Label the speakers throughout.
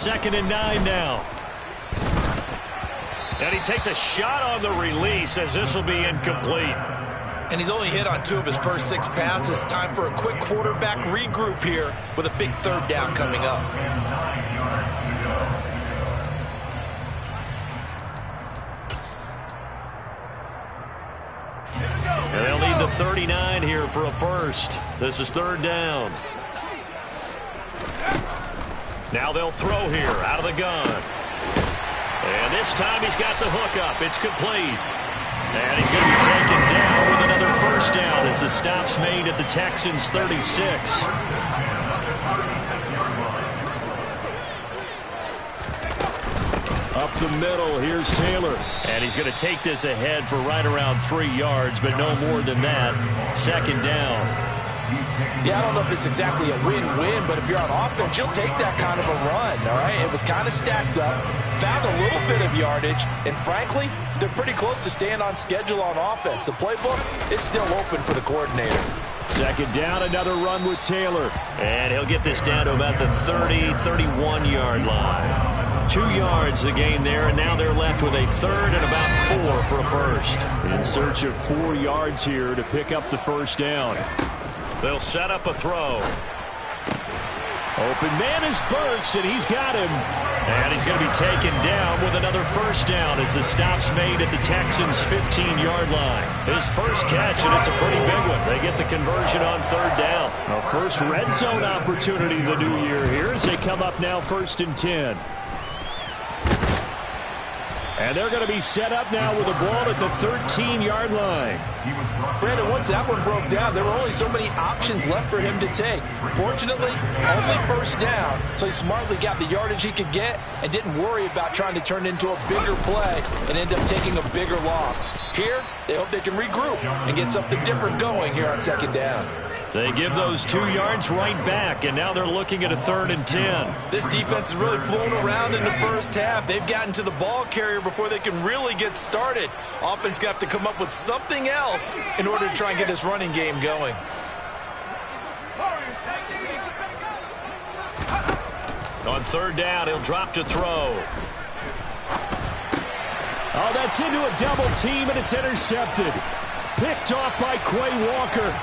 Speaker 1: 2nd and 9 now. And he takes a shot on the release as this will be incomplete.
Speaker 2: And he's only hit on 2 of his first 6 passes. Time for a quick quarterback regroup here with a big 3rd down coming up.
Speaker 1: And they'll need the 39 here for a first. This is 3rd down. Now they'll throw here out of the gun. And this time he's got the hook up. It's complete. And he's going to be taken down with another first down as the stop's made at the Texans' 36. Up the middle, here's Taylor. And he's going to take this ahead for right around 3 yards, but no more than that. 2nd down.
Speaker 2: Yeah, I don't know if it's exactly a win-win, but if you're on offense, you'll take that kind of a run, all right? It was kind of stacked up, found a little bit of yardage, and frankly, they're pretty close to staying on schedule on offense. The playbook is still open for the coordinator.
Speaker 1: 2nd down, another run with Taylor. And he'll get this down to about the 30, 31-yard line. 2 yards the gain there, and now they're left with a 3rd and about 4 for a first. In search of 4 yards here to pick up the first down. They'll set up a throw. Open man is Burks, and he's got him. And he's going to be taken down with another first down as the stop's made at the Texans' 15-yard line. His first catch, and it's a pretty big one. They get the conversion on 3rd down. A first red zone opportunity the new year here as they come up now 1st and 10. And they're going to be set up now with the ball at the 13-yard line.
Speaker 2: Brandon, once that one broke down, there were only so many options left for him to take. Fortunately, only first down, so he smartly got the yardage he could get and didn't worry about trying to turn it into a bigger play and end up taking a bigger loss. Here, they hope they can regroup and get something different going here on 2nd down.
Speaker 1: They give those 2 yards right back, and now they're looking at a 3rd and 10.
Speaker 2: This defense has really flown around in the first half. They've gotten to the ball carrier before they can really get started. Offense got to come up with something else in order to try and get this running game going.
Speaker 1: On 3rd down, he'll drop to throw. Oh, that's into a double team, and it's intercepted. Picked off by Quay Walker.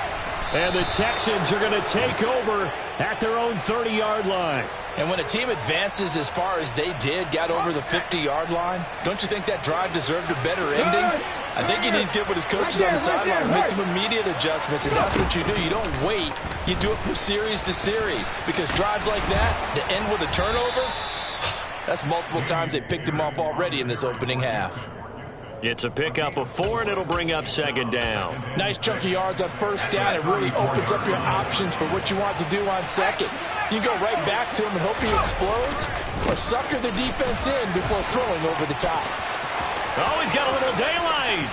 Speaker 1: And the Texans are going to take over at their own 30-yard line.
Speaker 2: And when a team advances as far as they did, got over the 50-yard line, don't you think that drive deserved a better ending? I think he needs to get with his coaches on the sidelines, make some immediate adjustments, and that's what you do. You don't wait. You do it from series to series, because drives like that, to end with a turnover, that's multiple times they picked him off already in this opening half.
Speaker 1: It's a pickup of 4, and it'll bring up 2nd down.
Speaker 2: Nice chunk of yards on 1st down. It really opens up your options for what you want to do on 2nd. You go right back to him and hope he explodes, or sucker the defense in before throwing over the top.
Speaker 1: Oh, he's got a little daylight.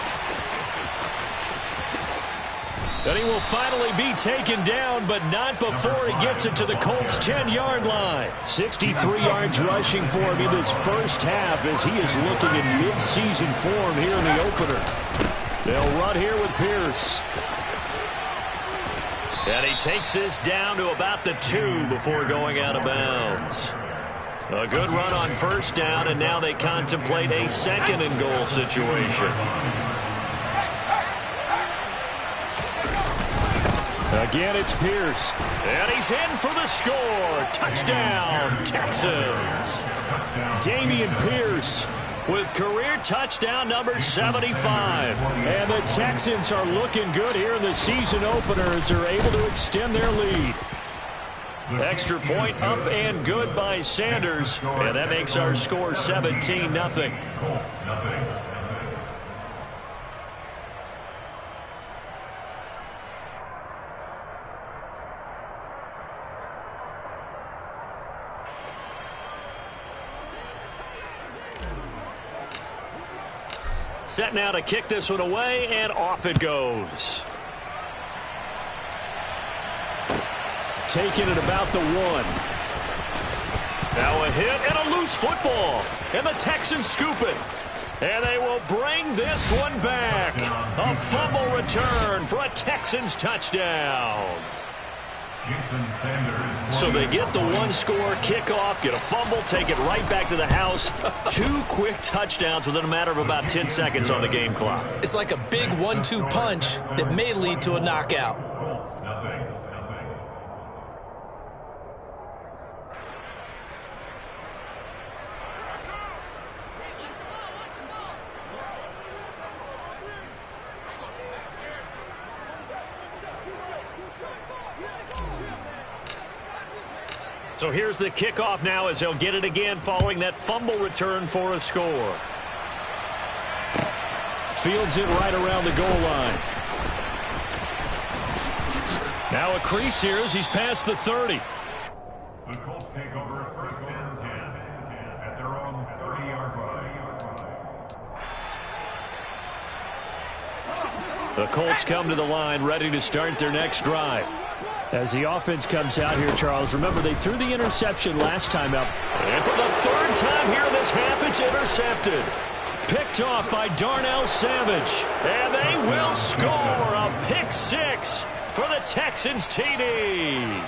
Speaker 1: And he will finally be taken down, but not before he gets it to the Colts' 10-yard line. 63 yards rushing for him in this first half as he is looking in mid-season form here in the opener. They'll run here with Pierce. And he takes this down to about the 2 before going out of bounds. A good run on 1st down, and now they contemplate a 2nd and goal situation. Again, it's Pierce. And he's in for the score. Touchdown, Texans. Dameon Pierce with career touchdown number 75. And the Texans are looking good here in the season opener as they're able to extend their lead. Extra point up and good by Sanders. And that makes our score 17-0. Set now to kick this one away, and off it goes. Taking it about the 1. Now a hit and a loose football. And the Texans scoop it. And they will bring this one back. A fumble return for a Texans touchdown. So they get the one-score kickoff, get a fumble, take it right back to the house. 2 quick touchdowns within a matter of about 10 seconds on the game clock.
Speaker 2: It's like a big 1-2 punch that may lead to a knockout.
Speaker 1: So here's the kickoff now as they'll get it again following that fumble return for a score. Fields it right around the goal line. Now a crease here as he's past the 30.
Speaker 3: The Colts take over first and 10 at their own 30-yard line.
Speaker 1: The Colts come to the line ready to start their next drive. As the offense comes out here, Charles, remember they threw the interception last time up. And for the 3rd time here in this half, it's intercepted. Picked off by Darnell Savage. And they will score a pick 6 for the Texans TD.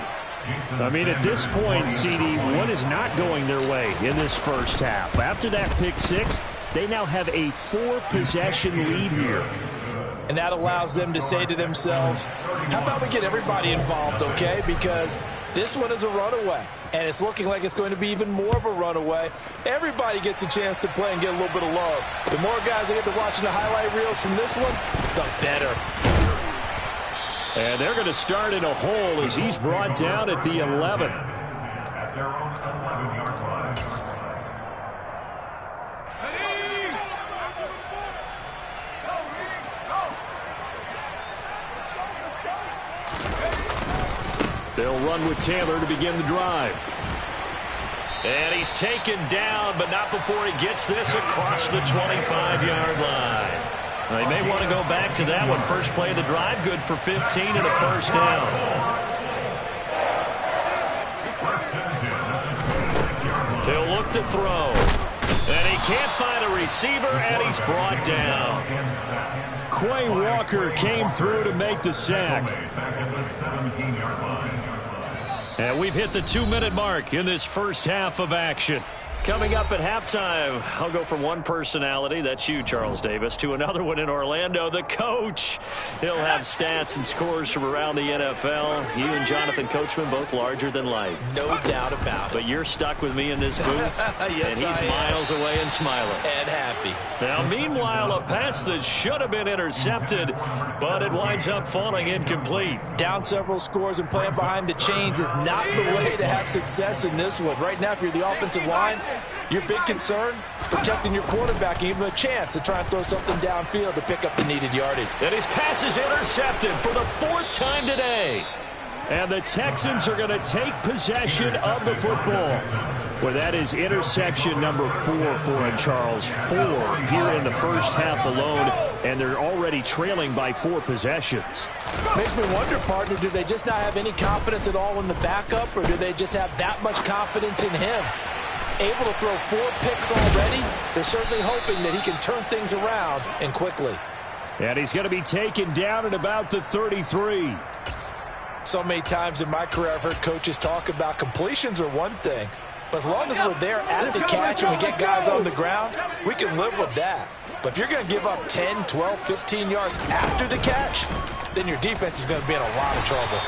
Speaker 1: I mean, at this point, CD, what is not going their way in this first half? After that pick 6, they now have a 4-possession lead here.
Speaker 2: And that allows them to say to themselves, how about we get everybody involved, okay? Because this one is a runaway, and it's looking like it's going to be even more of a runaway. Everybody gets a chance to play and get a little bit of love. The more guys that get to watching the highlight reels from this one, the better.
Speaker 1: And they're going to start in a hole as he's brought down at the 11.
Speaker 3: At their own 11-yard line.
Speaker 1: They'll run with Taylor to begin the drive. And he's taken down, but not before he gets this across the 25-yard line. They may want to go back to that one. First play of the drive, good for 15 and a first down. He'll look to throw. And he can't find a receiver, and he's brought down. Quay Walker came through to make the sack. And we've hit the 2-minute mark in this first half of action. Coming up at halftime, I'll go from one personality, that's you, Charles Davis, to another one in Orlando, the coach. He'll have stats and scores from around the NFL. You and Jonathan Coachman, both larger than life.
Speaker 2: No doubt about it.
Speaker 1: But you're stuck with me in this booth,
Speaker 2: yes,
Speaker 1: and he's miles away and smiling.
Speaker 2: And happy.
Speaker 1: Now, meanwhile, a pass that should have been intercepted, but it winds up falling incomplete.
Speaker 2: Down several scores and playing behind the chains is not the way to have success in this one. Right now, if you're the offensive line, your big concern, protecting your quarterback and give him a chance to try and throw something downfield to pick up the needed yardage.
Speaker 1: And his pass is intercepted for the 4th time today. And the Texans are going to take possession of the football. Well, that is interception number 4 for him, Charles. 4 here in the first half alone, and they're already trailing by 4 possessions.
Speaker 2: Makes me wonder, partner, do they just not have any confidence at all in the backup, or do they just have that much confidence in him? Able to throw 4 picks already, they're certainly hoping that he can turn things around and quickly.
Speaker 1: And he's going to be taken down at about the 33.
Speaker 2: So many times in my career I've heard coaches talk about completions are one thing, but as long as we're there at the catch and we get guys on the ground, we can live with that. But if you're going to give up 10, 12, 15 yards after the catch, then your defense is going to be in a lot of trouble.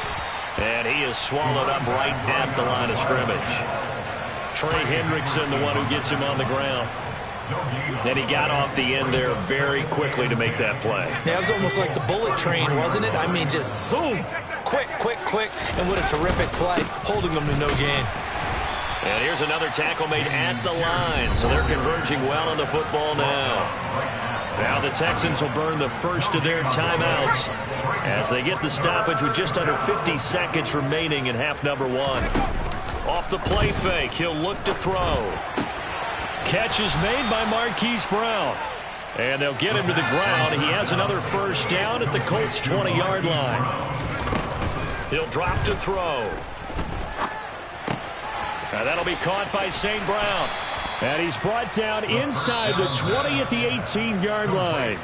Speaker 1: And he is swallowed up right at the line of scrimmage. Trey Hendrickson, the one who gets him on the ground. And he got off the end there very quickly to make that play.
Speaker 2: That was almost like the bullet train, wasn't it? I mean, just zoom. Quick, quick, quick. And what a terrific play, holding them to no gain.
Speaker 1: And here's another tackle made at the line. So they're converging well on the football now. Now the Texans will burn the first of their timeouts as they get the stoppage with just under 50 seconds remaining in half number 1. Off the play fake, he'll look to throw. Catch is made by Marquise Brown. And they'll get him to the ground. He has another first down at the Colts' 20-yard line. He'll drop to throw. Now that'll be caught by St. Brown. And he's brought down inside the 20 at the 18-yard line.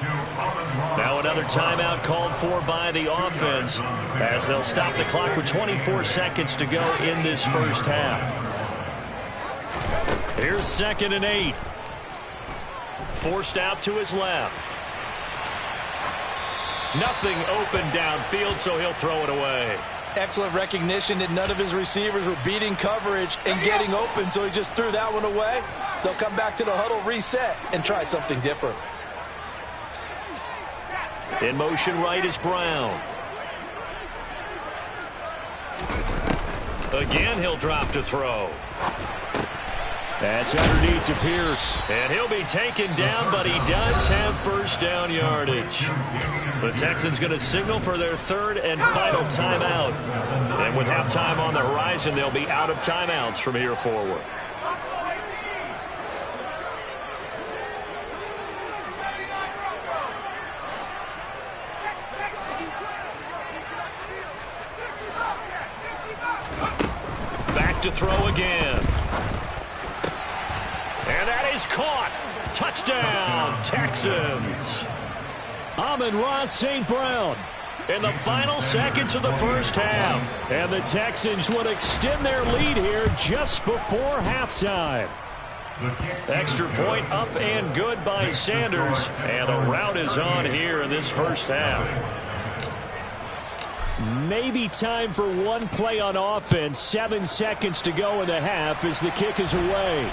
Speaker 1: Now another timeout called for by the offense as they'll stop the clock with 24 seconds to go in this first half. Here's 2nd and 8. Forced out to his left. Nothing open downfield, so he'll throw it away.
Speaker 2: Excellent recognition that none of his receivers were beating coverage and getting open, so he just threw that one away. They'll come back to the huddle, reset, and try something different.
Speaker 1: In motion right is Brown. Again, he'll drop to throw. That's underneath to Pierce. And he'll be taken down, but he does have first down yardage. The Texans going to signal for their 3rd and final timeout. And with halftime on the horizon, they'll be out of timeouts from here forward. Back to throw again. And that is caught. Touchdown, Texans. Amon-Ra St. Brown in the final seconds of the first half. And the Texans would extend their lead here just before halftime. Extra point up and good by Sanders. And the route is on here in this first half. Maybe time for one play on offense. 7 seconds to go in the half as the kick is away.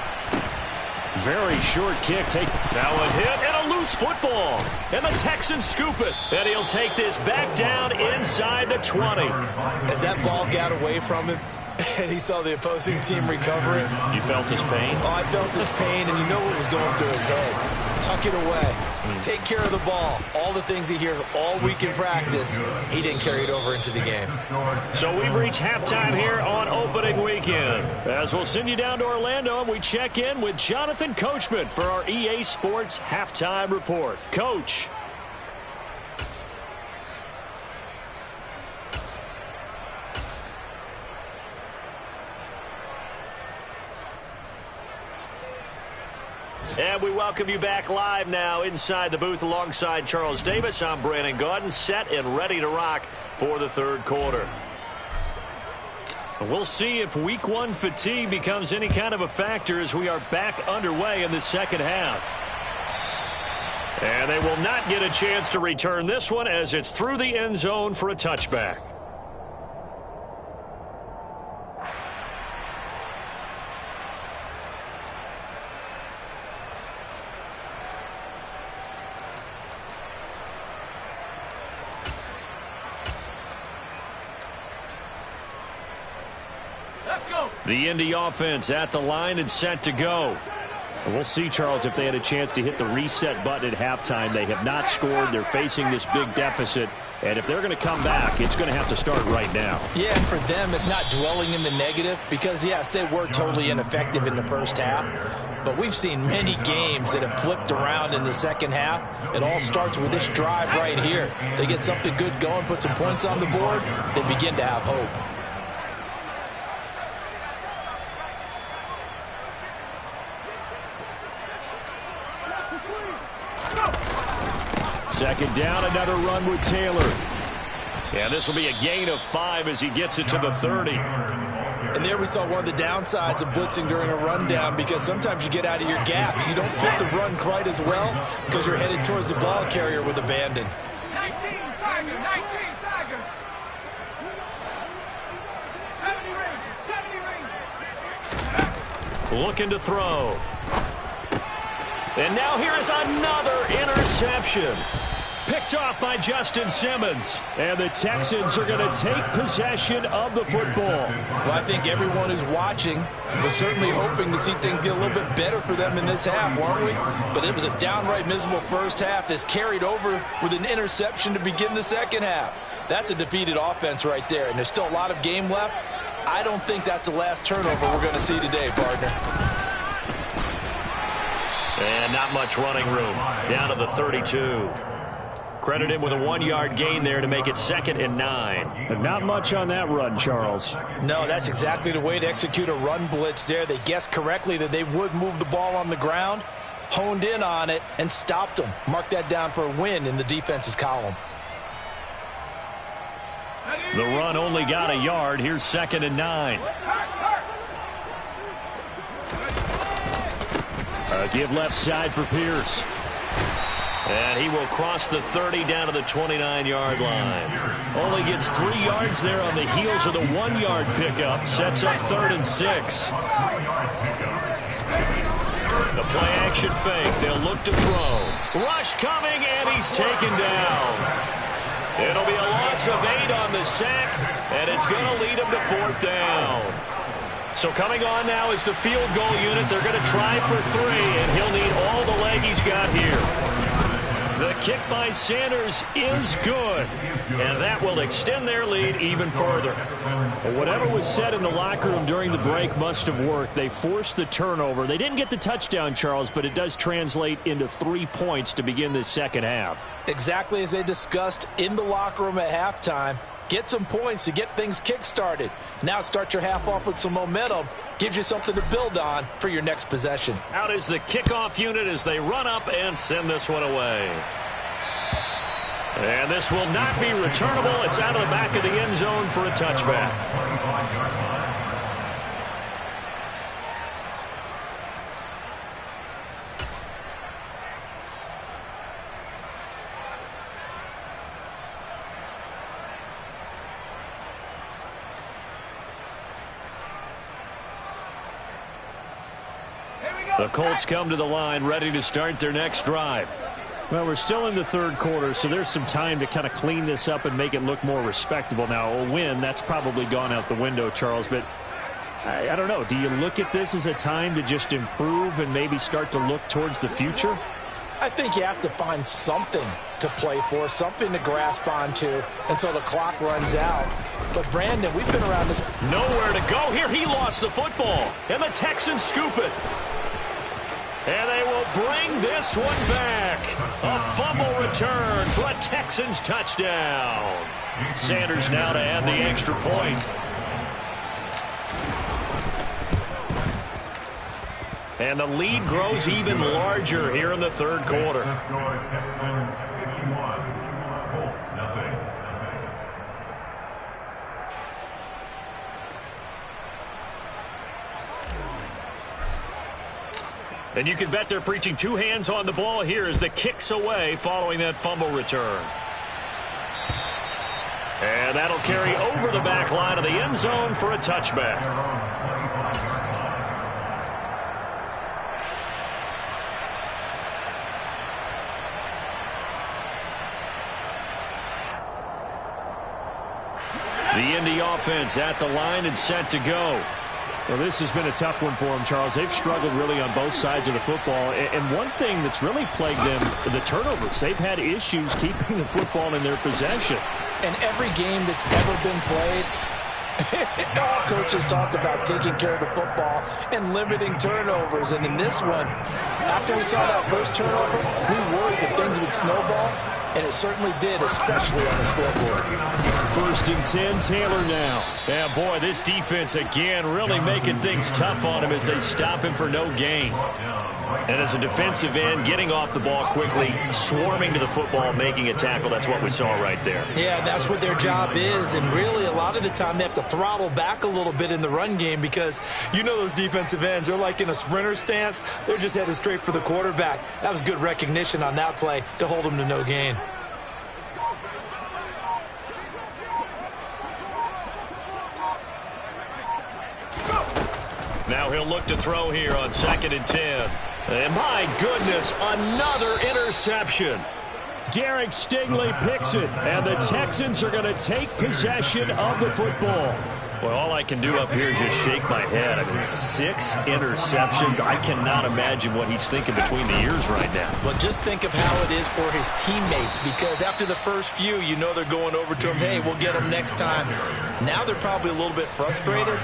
Speaker 1: Very short kick. Now a hit and a loose football. And the Texans scoop it. And he'll take this back down inside the 20.
Speaker 2: As that ball got away from him and he saw the opposing team recover it.
Speaker 1: You felt his pain?
Speaker 2: Oh, I felt his pain, and you know what was going through his head. Tuck it away. Take care of the ball. All the things he hears all week in practice, he didn't carry it over into the game.
Speaker 1: So we've reached halftime here on opening weekend. As we'll send you down to Orlando, and we check in with Jonathan Coachman for our EA Sports Halftime Report. Coach. And we welcome you back live now inside the booth alongside Charles Davis. I'm Brandon Gaudin, set and ready to rock for the 3rd quarter. We'll see if week 1 fatigue becomes any kind of a factor as we are back underway in the second half. And they will not get a chance to return this one as it's through the end zone for a touchback. The Indy offense at the line and set to go. And we'll see, Charles, if they had a chance to hit the reset button at halftime. They have not scored. They're facing this big deficit. And if they're going to come back, it's going to have to start right now.
Speaker 2: Yeah, and for them, it's not dwelling in the negative because, yes, they were totally ineffective in the first half. But we've seen many games that have flipped around in the second half. It all starts with this drive right here. They get something good going, put some points on the board, they begin to have hope.
Speaker 1: Second down, another run with Taylor. And this will be a gain of 5 as he gets it to the 30.
Speaker 2: And there we saw one of the downsides of blitzing during a rundown because sometimes you get out of your gaps. You don't fit the run quite as well because you're headed towards the ball carrier with abandon.
Speaker 4: 19 seconds, 19 seconds. 70 ranges, 70 ranges.
Speaker 1: Looking to throw. And now here is another interception. Picked off by Justin Simmons. And the Texans are going to take possession of the football.
Speaker 2: Well, I think everyone who's watching was certainly hoping to see things get a little bit better for them in this half, weren't we? But it was a downright miserable first half that's carried over with an interception to begin the second half. That's a defeated offense right there, and there's still a lot of game left. I don't think that's the last turnover we're going to see today, partner.
Speaker 1: And not much running room. Down to the 32. Credit him with a 1-yard gain there to make it 2nd and 9.
Speaker 5: And not much on that run, Charles.
Speaker 2: No, that's exactly the way to execute a run blitz there. They guessed correctly that they would move the ball on the ground, honed in on it, and stopped them. Mark that down for a win in the defense's column.
Speaker 1: The run only got a yard. Here's 2nd and 9. A give left side for Pierce. And he will cross the 30 down to the 29-yard line. Only gets 3 yards there on the heels of the 1-yard pickup. Sets up 3rd and 6. The play action fake. They'll look to throw. Rush coming, and he's taken down. It'll be a loss of 8 on the sack, and it's going to lead him to 4th down. So coming on now is the field goal unit. They're going to try for 3, and he'll need all the leg he's got here. The kick by Sanders is good, and that will extend their lead even further.
Speaker 5: Well, whatever was said in the locker room during the break must have worked. They forced the turnover. They didn't get the touchdown, Charles, but it does translate into 3 points to begin this second half.
Speaker 2: Exactly as they discussed in the locker room at halftime. Get some points to get things kick-started. Now start your half off with some momentum. Gives you something to build on for your next possession.
Speaker 1: Out is the kickoff unit as they run up and send this one away. And this will not be returnable. It's out of the back of the end zone for a touchback. The Colts come to the line, ready to start their next drive.
Speaker 5: Well, we're still in the third quarter, so there's some time to kind of clean this up and make it look more respectable. Now, a win, that's probably gone out the window, Charles, but I don't know. Do you look at this as a time to just improve and maybe start to look towards the future?
Speaker 2: I think you have to find something to play for, something to grasp onto until the clock runs out. But, Brandon, we've been around this.
Speaker 1: Nowhere to go here. He lost the football, and the Texans scoop it. And they will bring this one back. A fumble return for a Texans touchdown. Sanders now to add the extra point. And the lead grows even larger here in the third quarter.
Speaker 3: Texans 51, Colts nothing.
Speaker 1: And you can bet they're preaching 2 hands on the ball here as the kick's away following that fumble return. And that'll carry over the back line of the end zone for a touchback. The Indy offense at the line and set to go.
Speaker 5: Well, this has been a tough one for them, Charles. They've struggled really on both sides of the football. And one thing that's really plagued them, the turnovers. They've had issues keeping the football in their possession.
Speaker 2: And every game that's ever been played, all coaches talk about taking care of the football and limiting turnovers. And in this one, after we saw that first turnover, we worried that things would snowball. And it certainly did, especially on the scoreboard.
Speaker 1: 1st and 10, Taylor now. Yeah, boy, this defense again really making things tough on him as they stop him for no gain. And as a defensive end, getting off the ball quickly, swarming to the football, making a tackle, that's what we saw right there.
Speaker 2: Yeah, that's what their job is. And really, a lot of the time, they have to throttle back a little bit in the run game because you know those defensive ends, they're like in a sprinter stance. They're just headed straight for the quarterback. That was good recognition on that play to hold them to no gain.
Speaker 1: Now he'll look to throw here on 2nd and 10. And my goodness, another interception.
Speaker 5: Derek Stingley picks it, and the Texans are going to take possession of the football.
Speaker 1: Well, all I can do up here is just shake my head. I mean, 6 interceptions. I cannot imagine what he's thinking between the ears right now.
Speaker 2: Well, just think of how it is for his teammates, because after the first few, you know they're going over to him, hey, we'll get him next time. Now they're probably a little bit frustrated.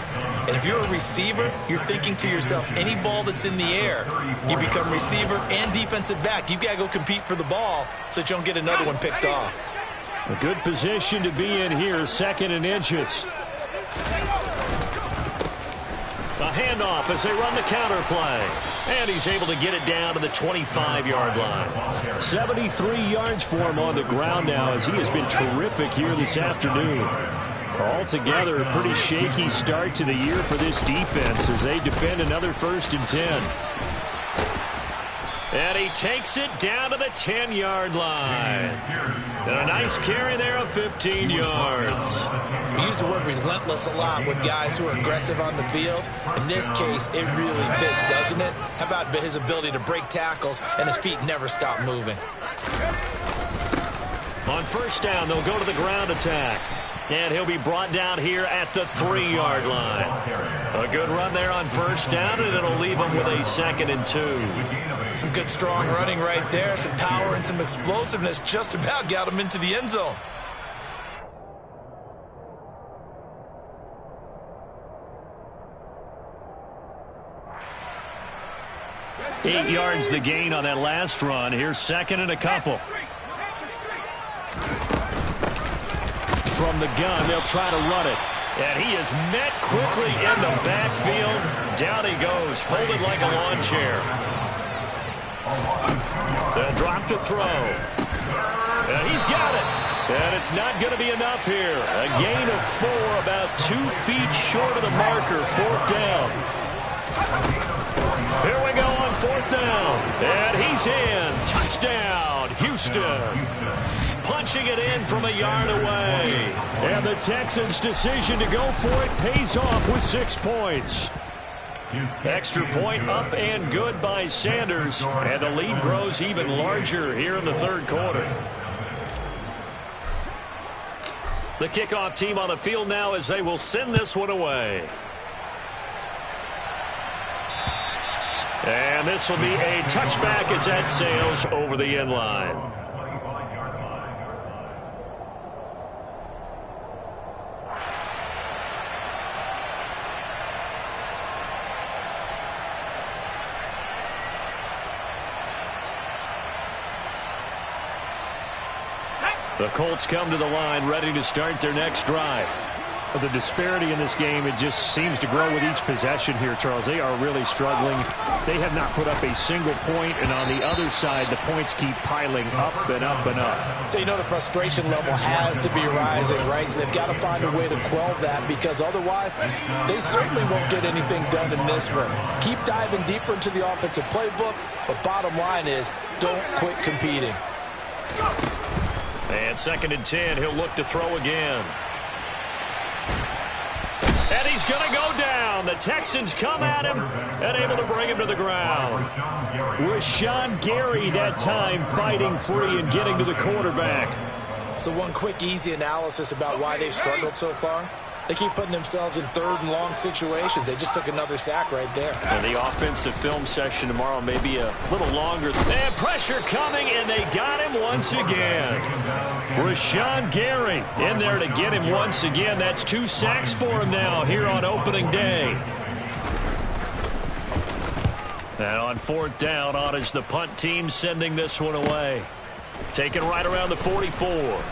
Speaker 2: And if you're a receiver, you're thinking to yourself, any ball that's in the air, you become receiver and defensive back. You've got to go compete for the ball so that you don't get another one picked off.
Speaker 5: A good position to be in here, 2nd and inches.
Speaker 1: A handoff as they run the counter play. And he's able to get it down to the 25-yard line.
Speaker 5: 73 yards for him on the ground now as he has been terrific here this afternoon. Altogether, a pretty shaky start to the year for this defense as they defend another 1st and 10.
Speaker 1: And he takes it down to the 10-yard line. And a nice carry there of 15 yards.
Speaker 2: We use the word relentless a lot with guys who are aggressive on the field. In this case, it really fits, doesn't it? How about his ability to break tackles and his feet never stop moving?
Speaker 1: On 1st down, they'll go to the ground attack. And he'll be brought down here at the 3-yard line. A good run there on 1st down, and it'll leave him with a 2nd and 2.
Speaker 2: Some good strong running right there, some power and some explosiveness just about got him into the end zone.
Speaker 1: Eight yards the gain on that last run. Here's 2nd and a couple. From the gun, they'll try to run it. And he is met quickly in the backfield. Down he goes, folded like a lawn chair. They'll drop to throw. And he's got it. And it's not going to be enough here. A gain of 4, about 2 feet short of the marker. 4th down. Here we go on 4th down. And he's in. Touchdown, Houston. Punching it in from a yard away.
Speaker 5: And the Texans' decision to go for it pays off with 6 points.
Speaker 1: Extra point up and good by Sanders. And the lead grows even larger here in the 3rd quarter. The kickoff team on the field now as they will send this one away. And this will be a touchback as that sails over the end line. The Colts come to the line ready to start their next drive.
Speaker 5: The disparity in this game, it just seems to grow with each possession here, Charles. They are really struggling. They have not put up a single point, and on the other side, the points keep piling up and up and up.
Speaker 2: So you know the frustration level has to be rising, right? So they've got to find a way to quell that because otherwise they certainly won't get anything done in this one. Keep diving deeper into the offensive playbook, but bottom line is don't quit competing.
Speaker 1: And 2nd and 10, he'll look to throw again. And he's going to go down. The Texans come at him and able to bring him to the ground.
Speaker 5: Rashawn Gary that time fighting free and getting to the quarterback.
Speaker 2: So one quick, easy analysis about why they've struggled so far. They keep putting themselves in 3rd and long situations. They just took another sack right there.
Speaker 1: And the offensive film session tomorrow may be a little longer. And pressure coming, and they got him once again. Rashawn Gary in there to get him once again. That's 2 sacks for him now here on opening day. And on 4th down, on is the punt team sending this one away. Taken right around the 44.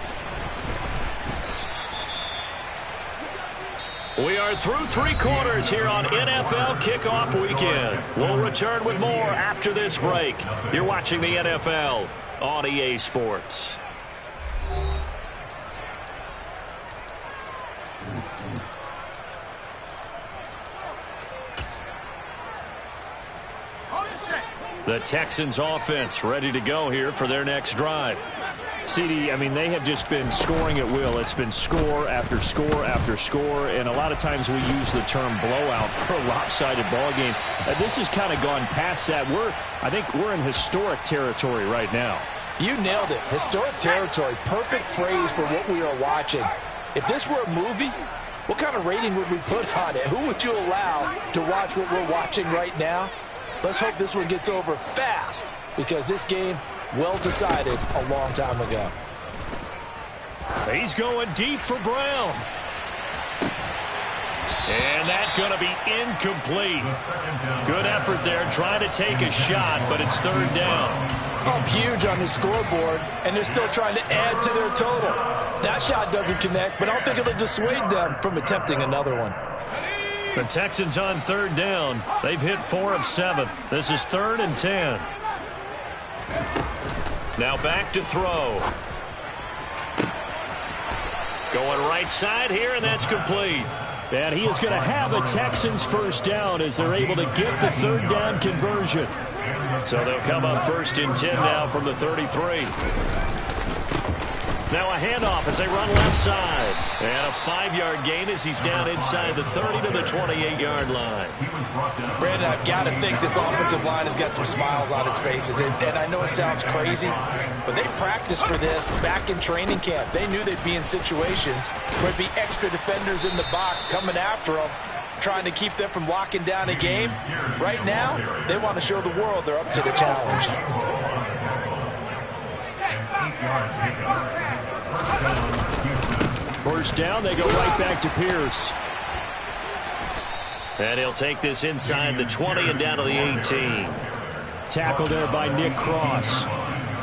Speaker 1: We are through 3 quarters here on NFL Kickoff Weekend. We'll return with more after this break. You're watching the NFL on EA Sports. The Texans offense ready to go here for their next drive. CD, I mean, they have just been scoring at will. It's been score after score after score, and a lot of times we use the term blowout for a lopsided ball game. This has kind of gone past that. I think we're in historic territory right now.
Speaker 2: You nailed it. Historic territory. Perfect phrase for what we are watching. If this were a movie, what kind of rating would we put on it? Who would you allow to watch what we're watching right now? Let's hope this one gets over fast, because this game well decided a long time ago.
Speaker 1: He's going deep for Brown. And that's going to be incomplete. Good effort there, trying to take a shot, but it's third down.
Speaker 2: Up huge on the scoreboard, and they're still trying to add to their total. That shot doesn't connect, but I don't think it'll dissuade them from attempting another one.
Speaker 1: The Texans on third down. They've hit 4 of 7. This is 3rd and 10. Now back to throw. Going right side here, and that's complete.
Speaker 5: And he is going to have a Texans first down as they're able to get the third down conversion.
Speaker 1: So they'll come up 1st and 10 now from the 33. Now a handoff as they run left side. And a 5-yard gain as he's down inside the 30 to the 28-yard line.
Speaker 2: Brandon, I've got to think this offensive line has got some smiles on its faces. And I know it sounds crazy, but they practiced for this back in training camp. They knew they'd be in situations where there'd be extra defenders in the box coming after them, trying to keep them from locking down a game. Right now, they want to show the world they're up to the challenge.
Speaker 5: First down, they go right back to Pierce.
Speaker 1: And he'll take this inside the 20 and down to the 18.
Speaker 5: Tackle there by Nick Cross.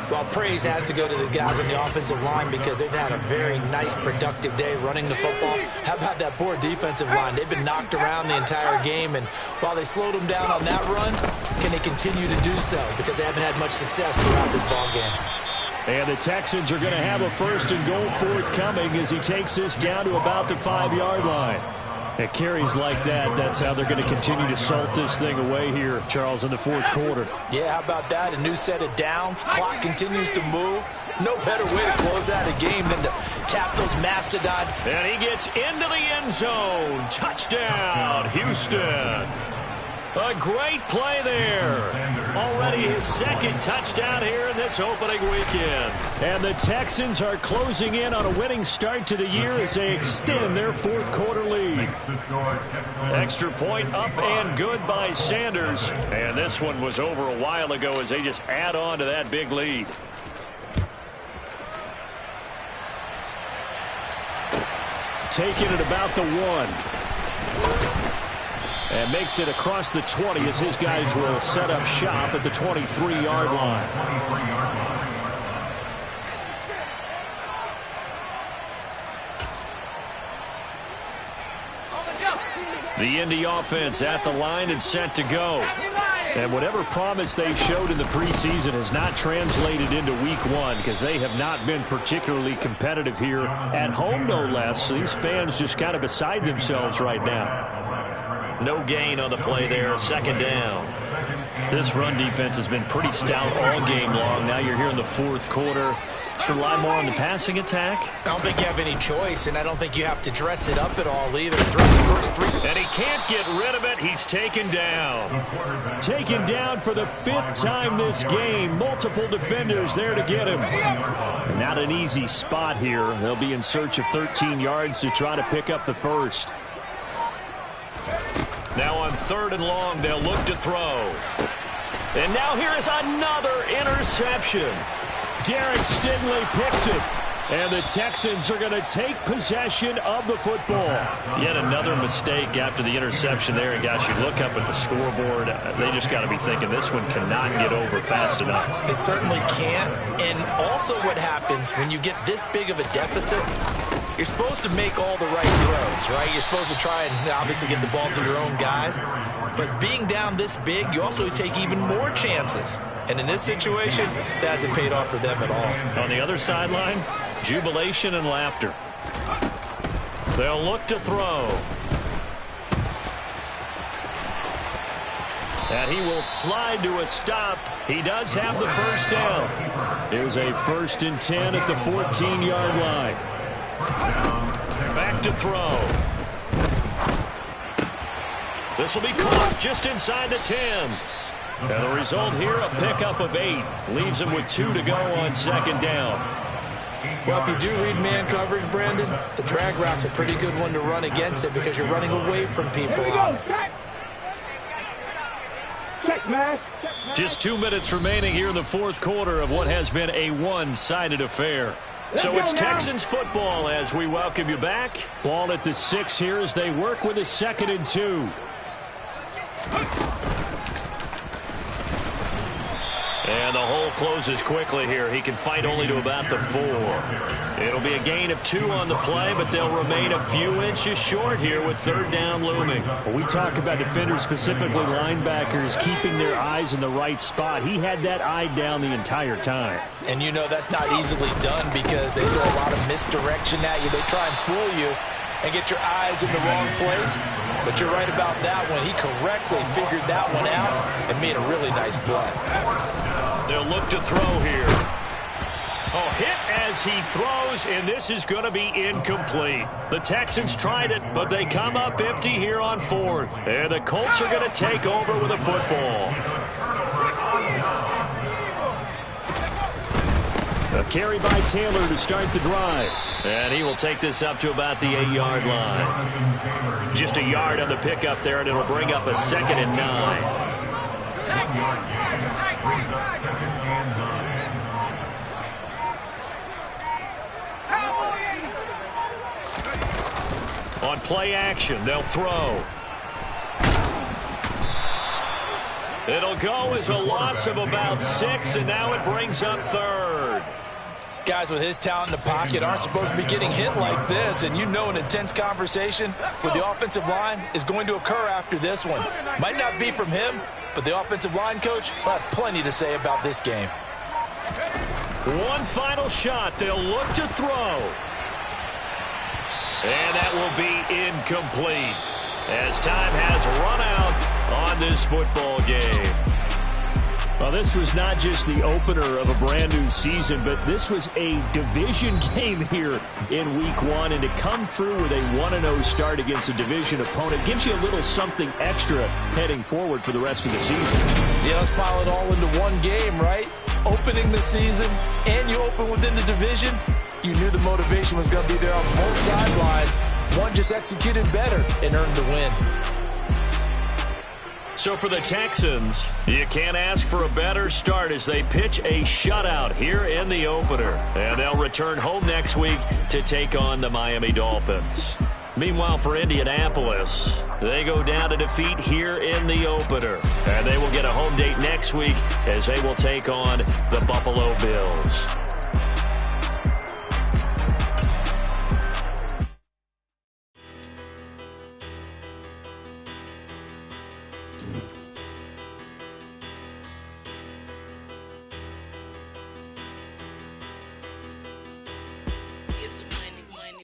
Speaker 6: Well, praise has to go to the guys on the offensive line because they've had a very nice, productive day running the football. How about that poor defensive line? They've been knocked around the entire game, and while they slowed them down on that run, can they continue to do so? Because they haven't had much success throughout this ball game.
Speaker 5: And the Texans are going to have a 1st and goal forthcoming as he takes this down to about the 5-yard line. At carries like that, that's how they're going to continue to salt this thing away here, Charles, in the 4th quarter.
Speaker 2: Yeah, how about that? A new set of downs. Clock continues to move. No better way to close out a game than to tap those mastodon.
Speaker 1: And he gets into the end zone. Touchdown, Houston. A great play there. Already his 2nd touchdown here in this opening weekend.
Speaker 5: And the Texans are closing in on a winning start to the year as they extend their 4th quarter lead.
Speaker 1: Extra point up and good by Sanders. And this one was over a while ago as they just add on to that big lead.
Speaker 5: Taking it about the 1. And makes it across the 20 as his guys will set up shop at the 23-yard line. The Indy offense at the line and set to go. And whatever promise they showed in the preseason has not translated into week 1 because they have not been particularly competitive here at home, no less. So these fans just kind of beside themselves right now.
Speaker 1: No gain on the play there, 2nd down. This run defense has been pretty stout all game long. Now you're here in the 4th quarter. Should rely more on the passing attack.
Speaker 6: I don't think you have any choice, and I don't think you have to dress it up at all either. Throughout the first 3.
Speaker 1: And he can't get rid of it. He's taken down.
Speaker 5: Taken down for the 5th time this game. Multiple defenders there to get him. Not an easy spot here. They'll be in search of 13 yards to try to pick up the 1st.
Speaker 1: Now on 3rd and long, they'll look to throw. And now here is another interception.
Speaker 5: Derek Stingley picks it. And the Texans are going to take possession of the football.
Speaker 1: Yet another mistake after the interception there. And guys, you look up at the scoreboard, they just got to be thinking this one cannot get over fast enough.
Speaker 6: It certainly can't. And also what happens when you get this big of a deficit, you're supposed to make all the right throws, right? You're supposed to try and obviously get the ball to your own guys. But being down this big, you also take even more chances. And in this situation, that hasn't paid off for them at all.
Speaker 1: On the other sideline, jubilation and laughter. They'll look to throw. And he will slide to a stop. He does have the 1st down.
Speaker 5: It was a 1st and 10 at the 14-yard line.
Speaker 1: Back to throw. This will be caught just inside the 10. And the result here, a pickup of 8. Leaves him with 2 to go on 2nd down.
Speaker 6: Well, if you do read man coverage, Brandon, the drag route's a pretty good one to run against it because you're running away from people on it.
Speaker 1: Just 2 minutes remaining here in the 4th quarter of what has been a one-sided affair. So it's Texans football as we welcome you back.
Speaker 5: Ball at the 6 here as they work with a 2nd and 2.
Speaker 1: And the hole closes quickly here. He can fight only to about the 4. It'll be a gain of 2 on the play, but they'll remain a few inches short here with 3rd down looming.
Speaker 5: When we talk about defenders, specifically linebackers, keeping their eyes in the right spot. He had that eye down the entire time.
Speaker 6: And you know that's not easily done because they throw a lot of misdirection at you. They try and fool you and get your eyes in the wrong place. But you're right about that one. He correctly figured that one out and made a really nice play.
Speaker 1: They'll look to throw here. Oh, hit as he throws, and this is going to be incomplete. The Texans tried it, but they come up empty here on 4th. And the Colts are going to take over with a football.
Speaker 5: A carry by Taylor to start the drive.
Speaker 1: And he will take this up to about the 8-yard line. Just a yard on the pickup there, and it'll bring up a 2nd and 9. On play action, they'll throw. It'll go as a loss of about 6, and now it brings up 3rd.
Speaker 6: Guys with his talent in the pocket aren't supposed to be getting hit like this, and you know an intense conversation with the offensive line is going to occur after this one. Might not be from him, but the offensive line coach will have plenty to say about this game.
Speaker 1: One final shot. They'll look to throw. And that will be incomplete as time has run out on this football game.
Speaker 5: Well, this was not just the opener of a brand-new season, but this was a division game here in Week 1. And to come through with a 1-0 start against a division opponent gives you a little something extra heading forward for the rest of the season.
Speaker 6: Yeah, let's pile it all into one game, right? Opening the season, and you open within the division. You knew the motivation was going to be there on both sidelines. One just executed better and earned the win.
Speaker 1: So for the Texans, you can't ask for a better start as they pitch a shutout here in the opener. And they'll return home next week to take on the Miami Dolphins. Meanwhile, for Indianapolis, they go down to defeat here in the opener. And they will get a home date next week as they will take on the Buffalo Bills.